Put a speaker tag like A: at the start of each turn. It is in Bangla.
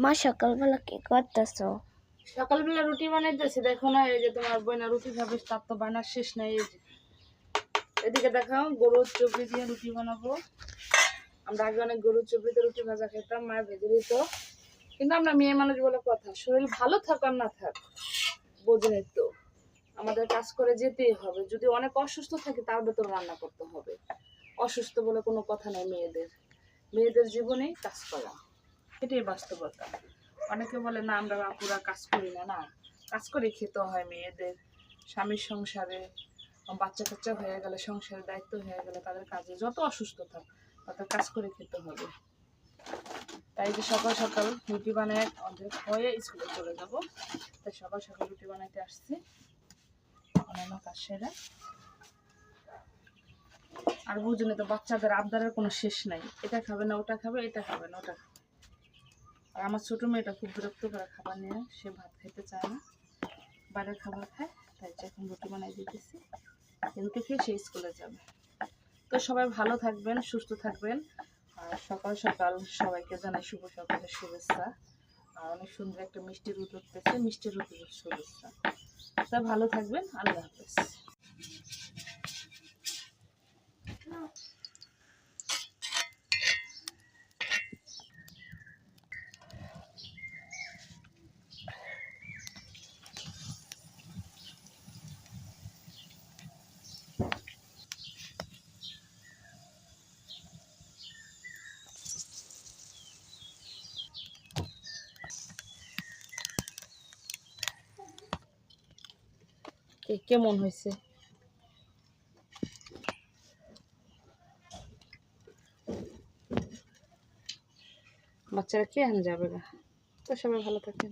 A: মা সকালবেলা কি করতেছো?
B: সকালবেলা রুটি বানাইতেছি। দেখো না, এই যে তোমার বোনা রুটি খাবে, তার তো বানার শেষ নাই। এই যে এদিকে দেখাও, গরুর চবড়ি দিয়ে রুটি বানাবো। আমরা আগে অনেক গরুর চবড়িতে রুটি ভাজা খেতাম, মায়ের ভেজে দিত। কিন্তু আমরা মেয়ে মানুষ বলে কথা, শরীর ভালো থাক আর না থাক, বোঝেনি তো, আমাদের কাজ করে যেতেই হবে। যদি অনেক অসুস্থ থাকি তাহলে তো রান্না করতে হবে। অসুস্থ বলে কোনো কথা নেই। মেয়েদের জীবনেই কাজ করা, এটাই বাস্তবতা। অনেকে বলে না আমরা আপুরা কাজ করি না। না, কাজ করে খেতে হয় মেয়েদের। স্বামীর সংসারে বাচ্চা কাচ্চা হয়ে গেলে, সংসারের দায়িত্ব হয়ে গেলে, তাদের কাজে যত অসুস্থ থাক তাদের কাজ করে খেতে হবে। তাই যে সকাল সকাল রুটি বানায় অর্ধেক হয়ে স্কুলে চলে যাব, তাই সকাল সকাল রুটি বানাইতে আসছি। অন্যান্য কাজ সেরে আর বুঝুন তো, বাচ্চাদের আবদারের কোনো শেষ নাই। এটা খাবে না, ওটা খাবে, এটা খাবে না, ওটা খাবে। আর আমার ছোটো মেয়েটা খুব বিরক্ত করে খাবার নিয়ে, সে ভাত খেতে চায় না, বাইরের খাবার খায়। তাই এখন রুটি বানাই দিতেছি, কিন্তু খেয়ে সে স্কুলে যাবে। তো সবাই ভালো থাকবেন, সুস্থ থাকবেন। আর সকাল সকাল সবাইকে জানাই শুভ সকালের শুভেচ্ছা। আর অনেক সুন্দর একটা মিষ্টি রোদ উঠতেছে, মিষ্টি রোদের শুভেচ্ছা। তা ভালো থাকবেন, আল্লাহ হাফেজ। কেমন হয়েছে? বাচ্চারা কে আন যাবে না। তো সবাই ভালো থাকেন।